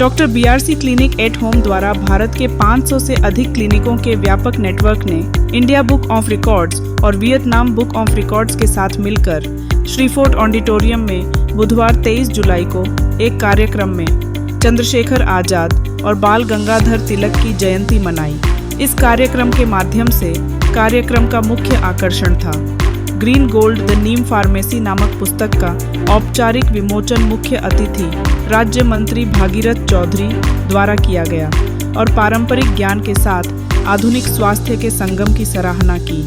Doctor BRC clinic at home द्वारा भारत के 500 से अधिक क्लिनिकों के व्यापक नेटवर्क ने इंडिया बुक ऑफ रिकॉर्ड्स और वियतनाम बुक ऑफ रिकॉर्ड्स के साथ मिलकर श्रीफोर्ट ऑडिटोरियम में बुधवार 23 जुलाई को एक कार्यक्रम में चंद्रशेखर आजाद और बाल गंगाधर तिलक की जयंती मनाई। इस कार्यक्रम के माध्यम से कार्यक्रम का मुख्य आकर्षण था green gold the Neem pharmacy नामक पुस्तक का औपचारिक विमोचन मुख्य अतिथि राज्य मंत्री भागीरथ चौधरी द्वारा किया गया और पारंपरिक ज्ञान के साथ आधुनिक स्वास्थ्य के संगम की सराहना की।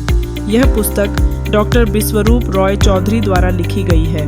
यह पुस्तक डॉक्टर विश्वरूप रॉय चौधरी द्वारा लिखी गई है।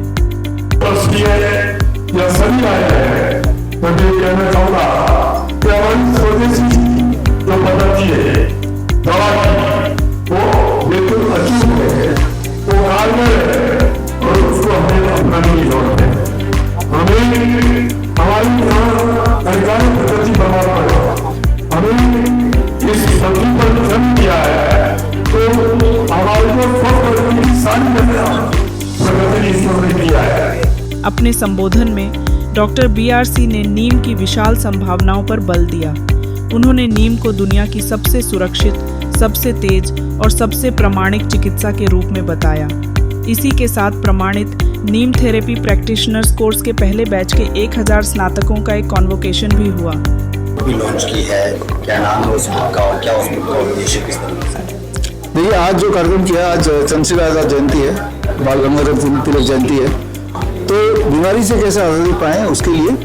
अपने संबोधन में डॉक्टर बीआरसी ने नीम की विशाल संभावनाओं पर बल दिया। उन्होंने नीम को दुनिया की सबसे सुरक्षित, सबसे तेज और सबसे प्रामाणिक चिकित्सा के रूप में बताया। इसी के साथ प्रमाणित नीम थेरेपी प्रैक्टिशनर्स कोर्स के पहले बैच के 1000 स्नातकों का एक कॉन्वोकेशन भी हुआ। लॉन्च की है, क्या नाम है उस बुक का और क्या उस बुक का उद्देश्य किस तरह से? देखिए, आज जो कार्यक्रम किया, आज चंद्रशेखर आजाद जयंती है, बाल गंगाधर तिलक जयंती है, तो बीमारी से कैसे आज़ादी पाएं उसके लिए।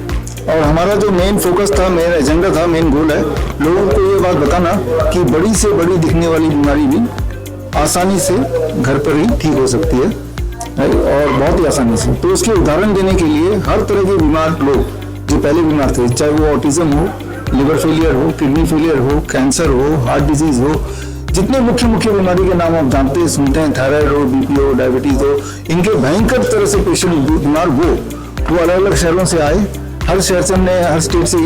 और हमारा जो मेन फोकस था, मेन एजेंडा था, मेन गोल है लोगों को ये बात बताना कि बड़ी से बड़ी दिखने वाली बीमारी भी आसानी से घर पर ही ठीक हो सकती है और बहुत ही आसानी से। तो उसके उदाहरण देने के लिए हर तरह के बीमार लोग जो पहले बीमार थे, चाहे वो ऑटिज्म हो, लिवर फेलियर हो, किडनी फेलियर हो, कैंसर हो, हार्ट डिजीज हो, जितने मुख्य बीमारी के नाम आप जानते हैं, सुनते हैं, थायराइड हो, बीपी हो, डायबिटीज हो, इनके भयंकर तरह से पेशेंट बीमार वो अलग अलग शहरों से आए। हर शहर से हमने हर स्टेट से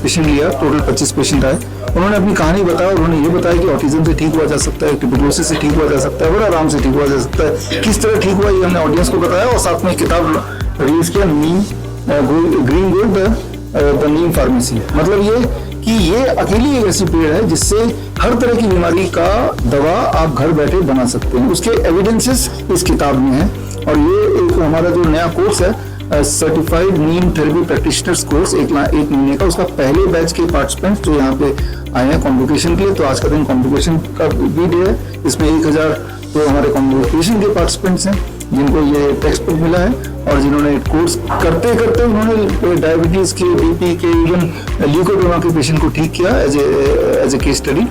पेशेंट लिया, टोटल 25 पेशेंट आए। उन्होंने अपनी कहानी बताया। उन्होंने ये बताया कि ऑटिज्म से ठीक हुआ जा सकता है, ट्यूबरकुलोसिस से ठीक हुआ जा सकता है, बड़े आराम से ठीक हुआ जा सकता है। किस तरह ठीक हुआ ये हमने ऑडियंस को बताया और साथ में किताब रिलीज किया, green gold the Neem pharmacy. मतलब ये कि ये अकेली एक ऐसी पेड़ है जिससे हर तरह की बीमारी का दवा आप घर बैठे बना सकते हैं। उसके एविडेंसेस इस किताब में है। और ये एक हमारा जो नया कोर्स है, सर्टिफाइड नीम थेरेपी प्रैक्टिशनर्स कोर्स, एक महीने का, उसका पहले बैच के पार्टिसिपेंट्स जो यहाँ पे आए हैं कॉन्वोकेशन के लिए, तो आज का दिन कॉन्वोकेशन का भी डे है। इसमें 1000 तो हमारे कॉन्वोकेशन के पार्टिसिपेंट्स हैं जिनको ये टेक्स्ट बुक मिला है और जिन्होंने कोर्स करते करते उन्होंने डायबिटीज के, बीपी के, इवन ल्यूकोडर्मा के पेशेंट को ठीक किया एज ए केस स्टडी।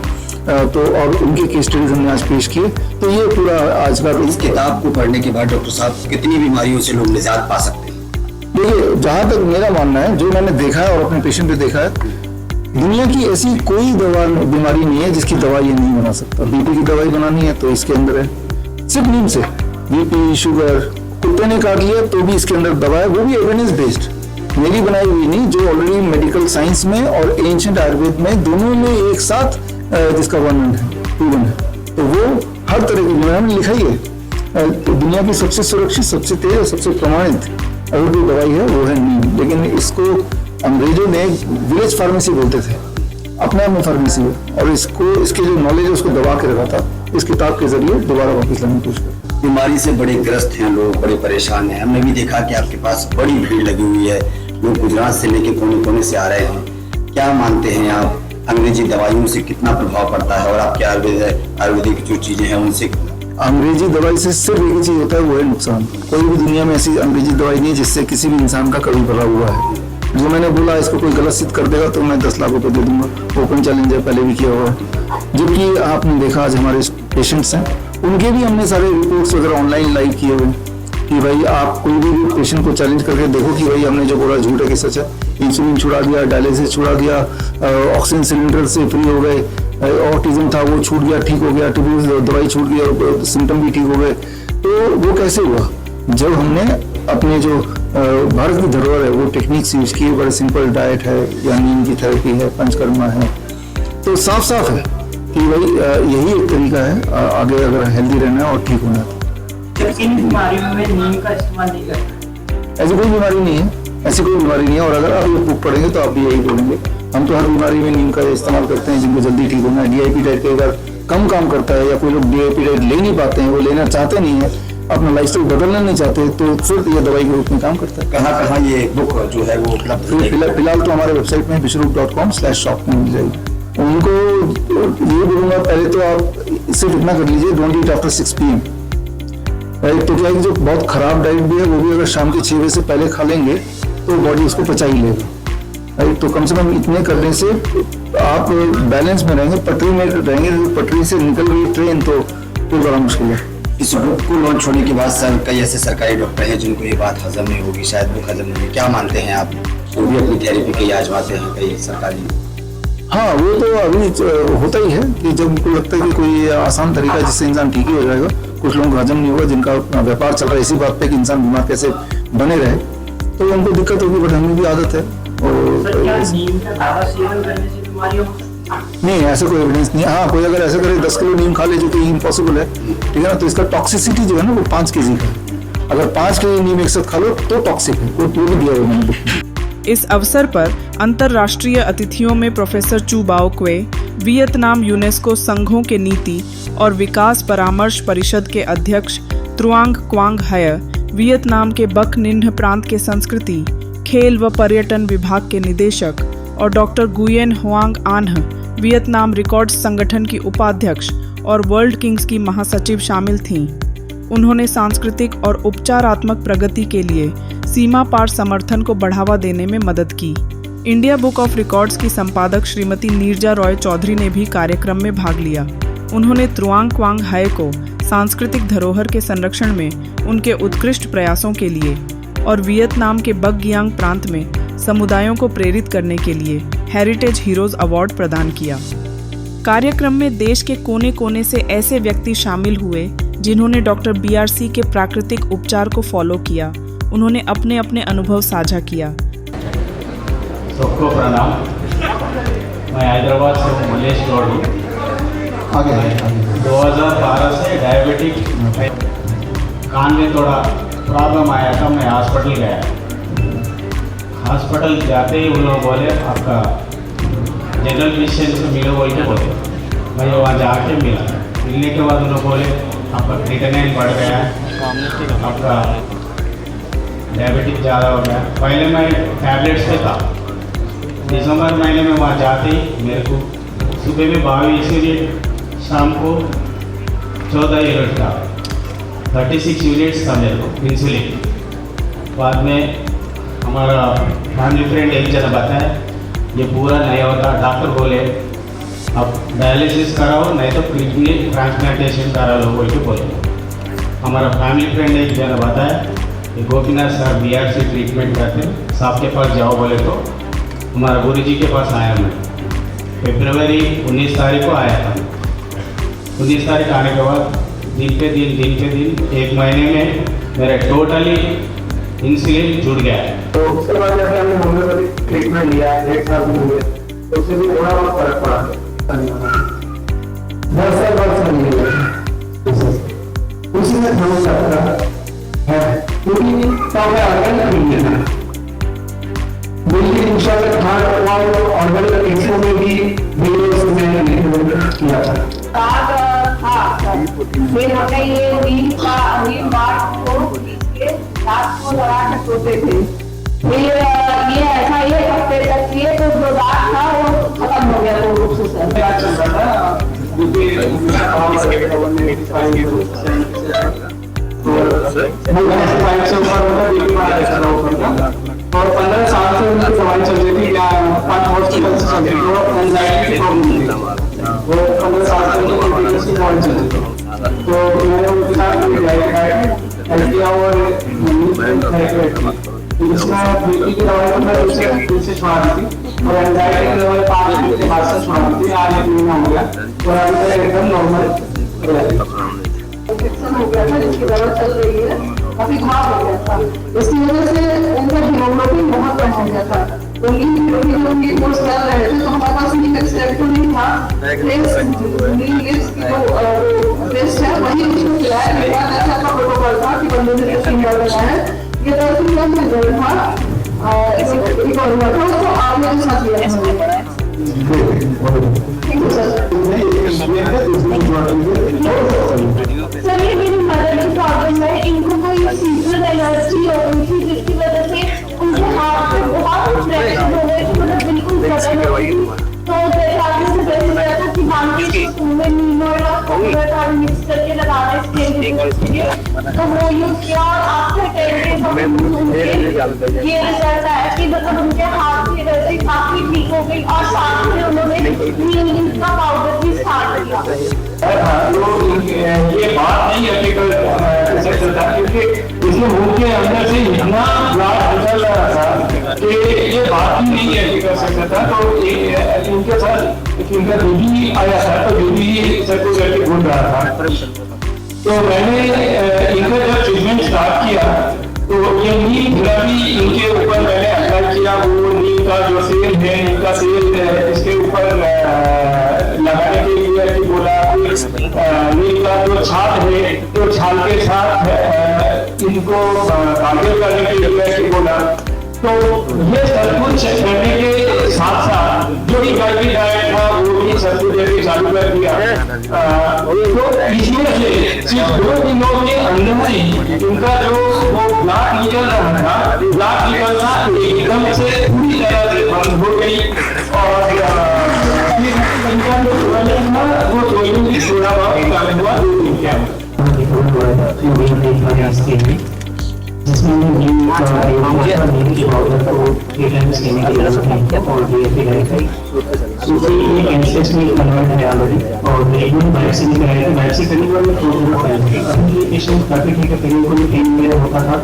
तो और उनके केस स्टडीज हमने आज पेश किए। तो ये पूरा आज का इस किताब को पढ़ने के बाद डॉक्टर साहब कितनी बीमारियों से लोग निजात पा सकते हैं? देखिए, जहाँ तक मेरा मानना है, जो मैंने देखा है और अपने पेशेंट पे देखा है, दुनिया की ऐसी कोई बीमारी नहीं है जिसकी दवा ये नहीं बना सकता। बीपी की दवाई बनानी है तो इसके अंदर है, सिर्फ नीम से। बीपी, शुगर, कुत्ते ने काट लिया तो भी इसके अंदर दवा है, वो भी एविडेंस बेस्ड, मेरी बनाई हुई नहीं, जो ऑलरेडी मेडिकल साइंस में और एंशिएंट आयुर्वेद में दोनों में एक साथ जिसका वर्णन है, प्रूवन है। तो वो हर तरह की बीमारी में लिखा ही है। दुनिया की सबसे सुरक्षित, सबसे तेज और सबसे प्रमाणित अगर कोई दवाई है वो है नीम। लेकिन इसको अंग्रेजों ने विलेज फार्मेसी बोलते थे, अपने आप में फार्मेसी है, और इसके जो नॉलेज है उसको दबा के रखा था। इस किताब के जरिए दोबारा वापस लाने की कोशिश कर। बीमारी से बड़े ग्रस्त हैं लोग, बड़े परेशान हैं। हमने भी देखा कि आपके पास बड़ी भीड़ लगी हुई है, लोग गुजरात से लेके कोने कोने से आ रहे हैं। क्या मानते हैं आप, अंग्रेजी दवाइयों से कितना प्रभाव पड़ता है और आपके आयुर्वेदिक जो चीजें हैं उनसे? अंग्रेजी दवाई से सिर्फ एक ही चीज होता है, वो है नुकसान। कोई भी दुनिया में ऐसी अंग्रेजी दवाई नहीं है जिससे किसी भी इंसान का कभी भला हुआ है। जो मैंने बोला, इसको कोई गलत सिद्ध कर देगा तो मैं 10 लाख रुपए दे दूंगा। ओपन चैलेंज है, पहले भी किया हुआ है। जबकि आपने देखा आज हमारे पेशेंट्स हैं, उनके भी हमने सारे रिपोर्ट्स वगैरह ऑनलाइन लाइव किए हुए कि भाई आप कोई भी पेशेंट को चैलेंज करके देखो कि भाई हमने जो बोला झूठ है कि सच है। इंसुलिन छुड़ा दिया, डायलिसिस छुड़ा दिया, ऑक्सीजन सिलेंडर से फ्री हो गए, ऑटिज्म था वो छूट गया, ठीक हो गया, ट्यूबरकुलोसिस दवाई छूट गई और सिम्टम भी ठीक हो गए। तो वो कैसे हुआ? जब हमने अपने जो भारत की धरोहर है वो टेक्निक्स यूज की, बड़े सिंपल डाइट है या नीम की थेरेपी है, पंचकर्मा है। तो साफ साफ है कि भाई यही एक तरीका है आगे अगर हेल्दी रहना है और ठीक होना है। इन बीमारियों में नीम का इस्तेमाल नहीं करते? ऐसी कोई बीमारी नहीं है ऐसी कोई बीमारी नहीं है। और अगर आप ये बुक पढ़ेंगे तो आप भी यही बोलेंगे। हम तो हर बीमारी में नीम का इस्तेमाल करते हैं जिनको जल्दी ठीक होना है। DIP डाइट कई बार कम काम करता है या कोई लोग DIP डाइट ले नहीं पाते हैं, वो लेना चाहते नहीं है, अपना लाइफस्टाइल बदलना नहीं चाहते, तो फिर ये दवाई के रूप में काम करता है। कहाँ कहाँ ये बुक जो है वो उपलब्ध है? फिलहाल तो हमारे वेबसाइट में vishwaroop.com/shop में मिल जाएगी। उनको ये बोलूँगा, पहले तो आप सिर्फ इतना कर लीजिए, don't eat after 6 PM। Right, तो क्या है कि जो बहुत खराब डाइट भी है वो भी अगर शाम के 6 बजे से पहले खा लेंगे तो बॉडी उसको पचा ही लेगा। राइट, तो कम से कम इतने करने से आप बैलेंस में रहेंगे, पटरी में रहेंगे। पटरी से निकल गई ट्रेन तो फिर बड़ा मुश्किल है। इस बुक को लॉन्च होने के बाद सर कई ऐसे सरकारी डॉक्टर हैं जिनको ये बात हजम नहीं होगी, शायद बुक हजम नहीं होगी, क्या मानते हैं आप? वो भी अपनी थेरेपी के आजमाते हैं कई सरकारी। हाँ, वो तो अभी होता ही है कि जब उनको लगता है कि कोई आसान तरीका जिससे इंसान ठीक ही हो जाएगा। कुछ लोगों को हजम नहीं होगा, जिनका व्यापार चल रहा है इसी बात पे कि इंसान बीमार कैसे बने रहे, तो उनको दिक्कत होगी। बट हमें भी आदत है। नहीं, ऐसा कोई एविडेंस नहीं है। हाँ, कोई अगर ऐसा करे 10 किलो नीम खा ले, जो कि इम्पॉसिबल है, ठीक है ना, तो इसका टॉक्सिसिटी जो है ना वो 5 kg का है। अगर 5 kg नीम एक साथ खा लो तो टॉक्सिक है, वो भी दिया हुआ मैंने बुक में। इस अवसर पर अंतर्राष्ट्रीय अतिथियों में प्रोफेसर चू बाओ क्वे, वियतनाम यूनेस्को संघों के नीति और विकास परामर्श परिषद के अध्यक्ष त्रुआंग क्वांग हय, वियतनाम के बक निन्ह प्रांत के संस्कृति, खेल व पर्यटन विभाग के निदेशक और doctor Nguyen Huang आन्ह, Vietnam records संगठन की उपाध्यक्ष और वर्ल्ड किंग्स की महासचिव शामिल थीं। उन्होंने सांस्कृतिक और उपचारात्मक प्रगति के लिए सीमा पार समर्थन को बढ़ावा देने में मदद की। इंडिया बुक ऑफ रिकॉर्ड्स की संपादक श्रीमती नीरजा रॉय चौधरी ने भी कार्यक्रम में भाग लिया। उन्होंने त्रुआंग क्वांग हाय को सांस्कृतिक धरोहर के संरक्षण में उनके उत्कृष्ट प्रयासों के लिए और वियतनाम के बक गियांग प्रांत में समुदायों को प्रेरित करने के लिए हेरिटेज हीरोज अवार्ड प्रदान किया। कार्यक्रम में देश के कोने कोने से ऐसे व्यक्ति शामिल हुए जिन्होंने डॉक्टर BRC के प्राकृतिक उपचार को फॉलो किया। उन्होंने अपने अपने अनुभव साझा किया। सबको प्रणाम। मैं हैदराबाद से हूँ, मलेश गौड़ हूँ। 2012 से डायबिटिक कान में थोड़ा प्रॉब्लम आया था, मैं हॉस्पिटल गया। हॉस्पिटल जाते ही उन लोग बोले आपका जनरल फिजिशियन से मिलो बोल के बोले। मैं वहाँ जाके मिलने के बाद उन लोग बोले आपका क्रिएटिनिन बढ़ गया है, आपका डायबिटिक ज़्यादा हो गया। पहले मैं टैबलेट्स पे था। दिसंबर महीने में वहाँ जाते ही मेरे को सुबह में 22 यूनिट, शाम को 14 यूनिट था, 36 यूनिट्स था मेरे को इंसुलिन। बाद में हमारा फैमिली फ्रेंड एक जना बताया ये पूरा नहीं होता, डॉक्टर बोले अब डायलिसिस कराओ नहीं तो किडनी ट्रांसप्लांटेशन करा लो बोल के बोले। हमारा फैमिली फ्रेंड एक जना बताया कि गोपीनाथ सर BRC ट्रीटमेंट करते हैं, साहब के पास जाओ बोले तो हमारा गुरुजी के पास आया। मैं फरवरी 19 तारीख को आया था। 19 तारीख आने के बाद दिन पे दिन 1 महीने में मेरा टोटली इंसुलिन जुड़ गया है। तो उसके बाद जैसे हमने होम्योपैथिक ट्रीटमेंट लिया 1 साल हुए, तो उससे भी थोड़ा बहुत फर्क पड़ा। 10 साल बाद से नहीं हुआ, उसी में थोड़ा सा है क्योंकि तब मैं ऑर्गन खरीद था बिल्कुल इंशाल्लाह खान और ऑर्गन एक्सपो में भी वीडियोस में किया था। फिर हमने ये नीम बात को इसके दांत को लगा कर सोते थे। फिर ये ऐसा 1 हफ्ते तक किए तो जो दांत था वो खत्म हो गया पूर्ण रूप से। क्या चल रहा था और 15 साल से उनकी दवाई चल रही थी, 5 हॉस्पिटल से चल रही थी, वो एंजाइटी की प्रॉब्लम थी, वो 15 साल से उनकी दवाई चल रही थी। तो मैंने उनके साथ किया और इसमें बीपी की दवाई तो मैं उससे छुड़ा दी थी और एंजाइटी की दवाई 5 दिन के बाद से छुड़ा दी थी। आज 1 महीना हो गया और अभी तक एकदम नॉर्मल इन्फेक्शन हो गया था जिसकी दवा चल रही है, काफी घाव हो गया था, इसकी वजह से उनका हीमोग्लोबिन बहुत कम हो गया था। तो उनकी कोर्स कर रहे थे तो हमारे पास तो नहीं था, टेस्ट है वही उसको खिलाया। प्रोटोकॉल था कि बंदे ने 3 बार लगाया, ये दर्द कम रिजल्ट था एक और हुआ था उसको आपने के साथ लिया था। सर ये मेरी मदर की प्रॉब्लम है, इनको कोई सीजनल एलर्जी हो गई थी जिसकी वजह से उनके हाथ पे बहुत प्रेशर हो गए थे, मतलब बिल्कुल जलन हो गई थी। तो जैसे से पहले गया था कि मांगी स्कूल में नीनो और मिक्स करके लगाना इसके तो वो यूज किया और आफ्टर 10 डेज ये रिजल्ट आया कि मतलब उनके हाथ की एलर्जी काफी ठीक हो गई और साथ में उन्होंने नीम का पाउडर भी स्टार्ट किया। ये बात नहीं है क्योंकि इसमें मुंह के अंदर से इतना ब्लड निकल रहा था कि ये बात ही नहीं है कर सकता था। तो इनके साथ इनका बेबी आया था तो बेबी सर को करके घूम रहा था। तो मैंने इनका जब ट्रीटमेंट स्टार्ट किया तो ये नीम थेरेपी इनके ऊपर मैंने अप्लाई किया। वो नीम का जो सेल है, नीम का सेल इसके ऊपर लगाने के लिए कि बोला नीम का जो छाल है तो छाल के साथ इनको कागज करने के लिए कि बोला। तो ये सब कुछ करने के साथ साथ जो इनका भी डाइट था वो भी सब कुछ देकर चालू कर दिया। तो इसमें से सिर्फ 2 दिनों के अंदर ही इनका जो वो ब्लड निकल रहा था, ब्लड निकलना एकदम से पूरी तरह से बंद हो गई और इनका जो प्रॉब्लम था वो सोडियम की थोड़ा बहुत कम हुआ 2 दिन के अंदर। जिसमें नीम की पाउडर को 3 टाइम्स लेने की जरूरत नहीं है और DAP डाइट क्योंकि ये एंटीसेप्टिक में कन्वर्ट है ऑलरेडी और रेगुलर वैक्सीन कराया था। वैक्सीन करने के बाद में थोड़ा फायदा ये पेशेंट काफी ठीक है। पहले को पेन वगैरह होता था,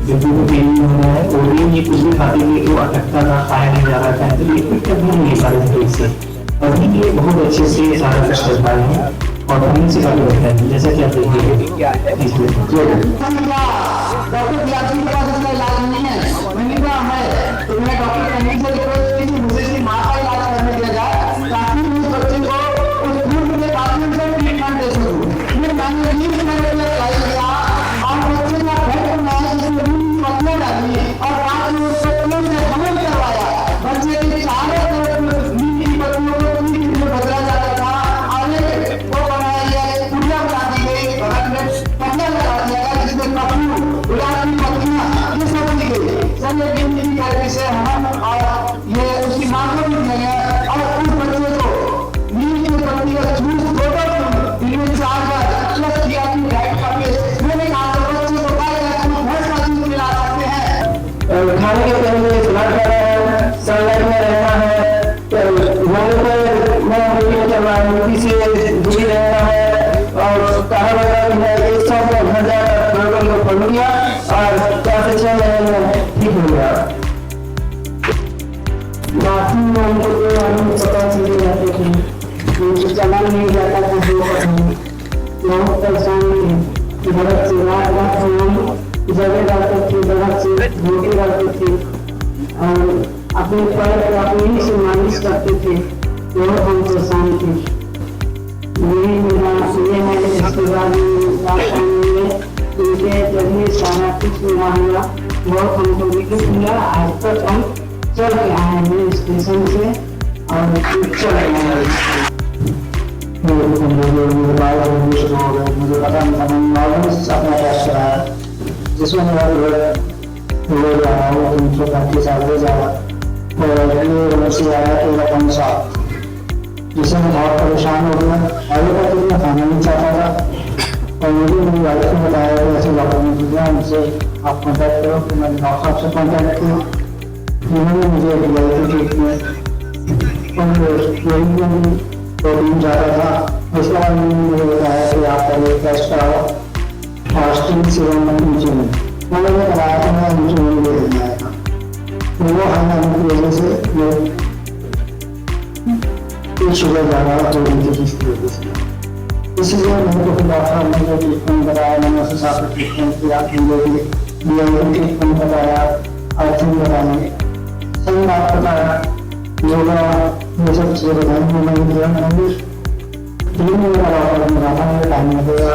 बिल्कुल भी पेन नहीं हो रहा है और ये कुछ भी खाते हुए तो अटकता था, खाया नहीं जा रहा था तो ये कुछ भी नहीं पा रहे थे इससे। अभी ये बहुत अच्छे से सारा कुछ कर पा रहे हैं और हमने से काफी बढ़ता है जैसा कि आप देखिए। डॉक्टर पियासी के पास इसका इलाज नहीं है, मैंने कहा है तो मैं डॉक्टर कन्वी से रिक्वेस्ट की कि मुझे इसकी माँ का इलाज करने दिया जाए ताकि उस बच्चे को उस ग्रुप के माध्यम से ट्रीटमेंट दे सकूँ। फिर मैंने नीम करने के लिए ट्राई किया और बच्चे का घर बनाया जिसमें नीम पत्तियाँ डाली और 5 मिनट पत्तियों से हमल करवाया। बच्चे की चारों तरफ नीम की पत्तियों को 3 दिन में बदला जाता था। आगे वो बनाया गया पूजा बना दी गई, पत्तियाँ लगा दिया गया जिसमें कपूर गुलाब की पत्तियां ये सब दी गई। सब ये नीम की थेरेपी से हम और ये उसकी मां को भी दिया गया और उस बच्चे को नीम की पत्ती का जूस दिन में 4 बार प्लस किया कि डाइट करके मैंने कहा तो बच्चे को बहुत सारी चीज मिला सकते हैं। खाने के पहले स्नान करना है, सनलाइट में रहना है, वहाँ पर मैं चल रहा है मिट्टी से दूरी रहना है और कहा वगैरह है ये सब घर जाकर प्रोग्राम को पढ़ लिया और 4 से 6 महीने में ठीक हो गया। बाकी में हमको जो हम पता चले जाते थे क्योंकि चला नहीं जाता था जो बहुत परेशानी है। बरत से रात हम जगह डालते थे, बरत से रोटी डालते थे और अपने पैर अपने से मालिश करते थे। बहुत हम परेशान थे। यही मेरा ये मैंने इसके बाद उनके जरिए सारा कुछ मिला हुआ बहुत हमको विकसित मिला। आज तक हम चल के आए हैं स्टेशन से और चल रहे हैं। मुझे पता नहीं था, मैंने अपना टेस्ट कराया जिसमें मेरा हो रहा है 335 एवरेज आया और ये आया 13.7 जिससे मैं बहुत परेशान हो गया। आगे का तो मैं खाना नहीं चाहता था और मुझे मेरी वाइफ ने बताया कि ऐसे डॉक्टर ने दिया मुझसे आप कॉन्टैक्ट करो। फिर मैंने डॉक्टर साहब से कॉन्टैक्ट किया, जिन्होंने मुझे दिलाई थी ट्रीटमेंट और प्रोटीन ज़्यादा था। उसके बाद मुझे बताया कि आप पहले टेस्ट कराओ फास्टिंग सीरम इंसुलिन मैंने कराया था। मैं इंसुलिन ले लेने आया था तो वो हाई की वजह से शुगर ज़्यादा प्रोटीन की वजह से इसीलिए मैंने तो फिर डॉक्टर ने जो ट्रीटमेंट बताया मैंने उस हिसाब से ट्रीटमेंट किया। ट्रीटमेंट बताया, अर्थिंग बताई, सही बात बताया, योगा ये सब चीज़ें बताई। मैंने दिया मैंने 3 महीना डॉक्टर ने कहा मुझे टाइम लगेगा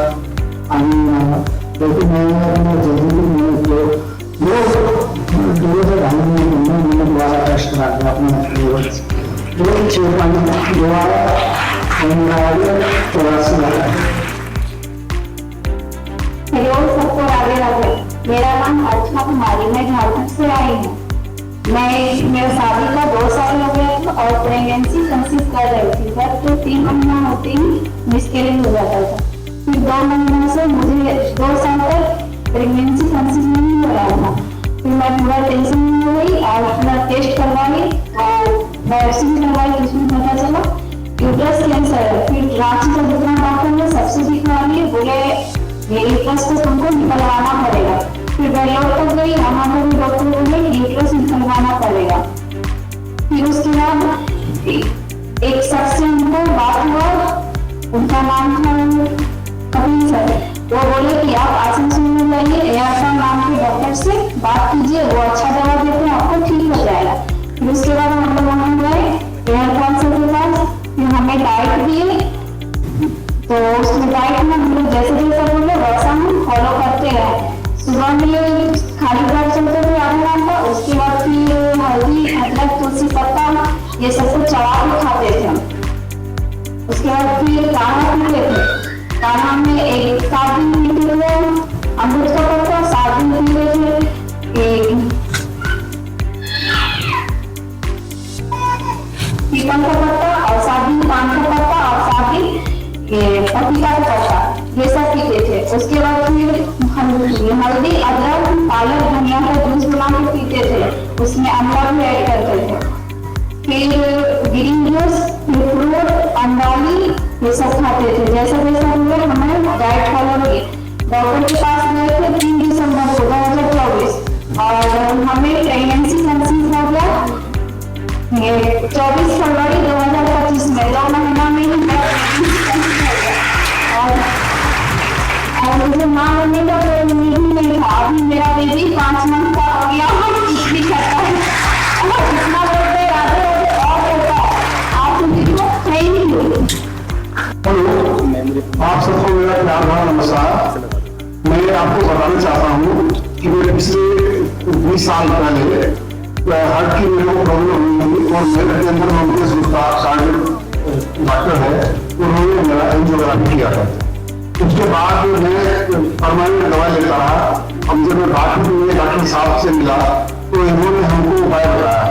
आने में आना, लेकिन मैंने जल्दी भी नहीं किया। दूर से मैंने दोबारा टेस्ट करा दिया अपने दो 6 पानी दोबारा हेलो सबको राधे राधे। मेरा नाम अर्चना कुमारी, मैं झारखंड से आई हूँ। मेरे शादी का 2 साल हो गया था और प्रेगनेंसी कंसीव कर रही थी, बट 3 महीना होते ही मिसकैरेज हो जाता था। फिर 2 महीनों से मुझे 2 साल तक प्रेगनेंसी कंसीव नहीं हो रहा था। फिर मैं पूरा टेंशन में हो गई और अपना टेस्ट करवाई और बायोप्सी करवाई, उसमें पता चला यूट्रस कैंसर है। फिर रांची का जितना डॉक्टर ने सबसे दिखवा लिए, बोले ये यूट्रस को तुमको निकलवाना पड़ेगा। फिर बेंगलोर तक गई, वहाँ पर भी डॉक्टर बोले यूट्रस निकलवाना पड़ेगा। फिर उसके बाद एक शख्स से उनको बात हुआ, उनका नाम था कपिल सर। वो बोले कि आप आसनसोल में जाइए, एयरफॉल नाम के डॉक्टर से बात कीजिए, वो अच्छा दवा देते हैं, आपको ठीक हो जाएगा। फिर उसके बाद हम लोग वहाँ गए एयरफॉल सर के पास, फिर हमें डाइट दिए। तो उसमें डाइट में हम लोग जैसे जैसे बोले वैसा हम फॉलो करते रहे। सुबह में खाली पेट चलते थे आधा घंटा, उसके बाद फिर हल्दी अदरक तुलसी पत्ता ये सब कुछ चढ़ा के खाते थे हम। उसके बाद फिर काढ़ा पीते थे। काढ़ा में एक 7 दिन पीते थे अमृत का पत्ता, 7 दिन पीते थे एक पीपल का पत्ता और 7 दिन पान का पत्ता और 7 दिन पपीता का पत्ता, ये सब पीते थे। उसके बाद फिर हल्दी अदरक पालक धनिया का जूस बना के पीते थे, उसमें अमला भी ऐड करते थे। फिर ग्रीन जूस, फिर फ्रूट, अंडाली ये सब खाते थे। जैसा जैसा हम लोग हमें डाइट फॉलो किए। डॉक्टर के पास गए थे 3 दिसंबर 2024 और हमें प्रेगनेंसी कंसीव हो गया 24 फरवरी 2025 में। 2 महीना में ही और मुझे माँ बनने का कोई उम्मीद ही नहीं था। अभी मेरा बेबी 5 मंथ का हो गया, कुछ भी करता है और जितना बोलते राधे राधे और करता है। आप मुझको सही नहीं बोले। हेलो, आप सबको मेरा प्यार भरा नमस्कार। मैं आपको बताना चाहता हूँ कि मैं पिछले 20 साल पहले हार्ट की मेरे को प्रॉब्लम हुई और मेरे अंदर मंगेश गुप्ता डॉक्टर है, उन्होंने मेरा एंजियोग्राफी किया था। उसके बाद मैं परमानेंट दवाई लेता रहा। अब जब मैं बाकी में डॉक्टर साहब से मिला तो इन्होंने हमको उपाय बताया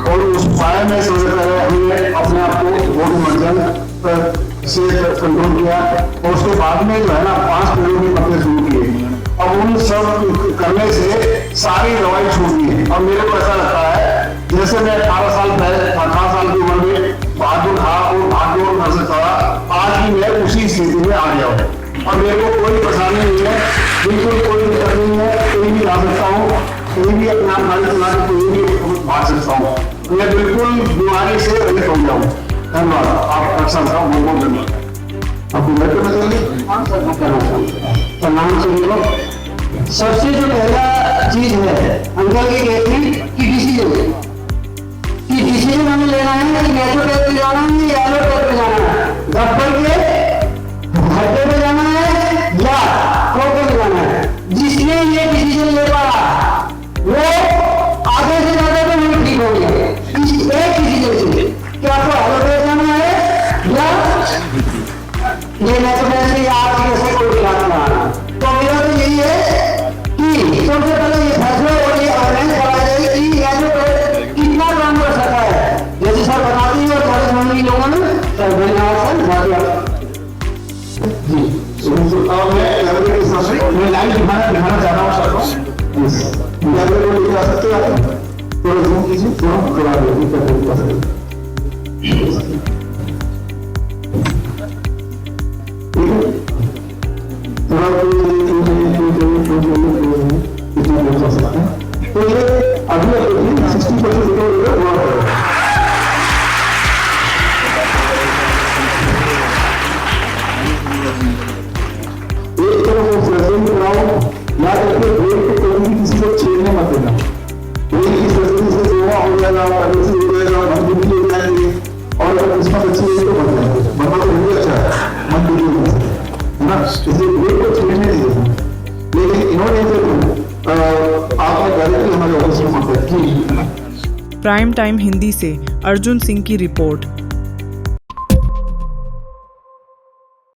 और उस उपाय में समझ रहे हमने अपने आप को बहुत मर्जन से कंट्रोल किया और उसके बाद में जो है ना 5 किलो के पत्ते शुरू किए। अब उन सब करने से सारी दवाई छूट गई और मेरे को ऐसा लगता है जैसे मैं 18 साल की उम्र में भाग दौड़ कर सकता था, आज भी मैं उसी स्थिति में आ गया हूँ और मेरे को कोई परेशानी नहीं है, बिल्कुल कोई दिक्कत नहीं है। कहीं भी जा सकता हूँ, कहीं भी अपना गाड़ी चला के कोई भी भाग सकता हूँ। मैं बिल्कुल बीमारी से रहित हो गया हूँ। धन्यवाद, आप अच्छा था, बहुत धन्यवाद। आपको बैठे में नाम सुनिए। सबसे जो पहला चीज है अंकल की कहती कि डिसीजन हमें लेना है कि मेट्रो ट्रेन पे जाना है या येलो ट्रेन पे जाना है, गब्बर के भट्टे पे जाना है या कोटे पे जाना है। जिसने ये डिसीजन ले पाया वो आगे से ज्यादा तो नहीं ठीक हो गया इस एक डिसीजन से कि आपको येलो ट्रेन जाना है या ये मेट्रो ट्रेन से आप कैसे कोई क्लास में आना। तो मेरा तो यही है कि सबसे पहले ये फैसला और ये अवेयरनेस कराया जाए कि येलो ट्रेन कितना काम कर सकता है। जैसे सर बताती है और थोड़े समझ के लोगों ने सर धन्यवाद सर। मैं लाइव दिखाना चाह रहा हूँ सर को। लेके आ सकते हो आप थोड़ा जूम कीजिए, थोड़ा तो ये अगले 60% एक तरफ वो प्रेजेंट कराओ, याद रखिए ब्रेन को कभी भी किसी को छेड़ने मत देना। ब्रेन की सर्जरी से सेवा हो जाएगा, पहले से हो जाएगा, मन भी हो जाएंगे और अगर किस्मत अच्छी है तो बन जाएगा, बनना तो बहुत अच्छा है, मन भी हो सकता है ना, इसलिए ब्रेन को छेड़ने नहीं देना। लेकिन इन्होंने आपने डायरेक्टली हमारे ऑफिस प्राइम टाइम हिंदी से अर्जुन सिंह की रिपोर्ट।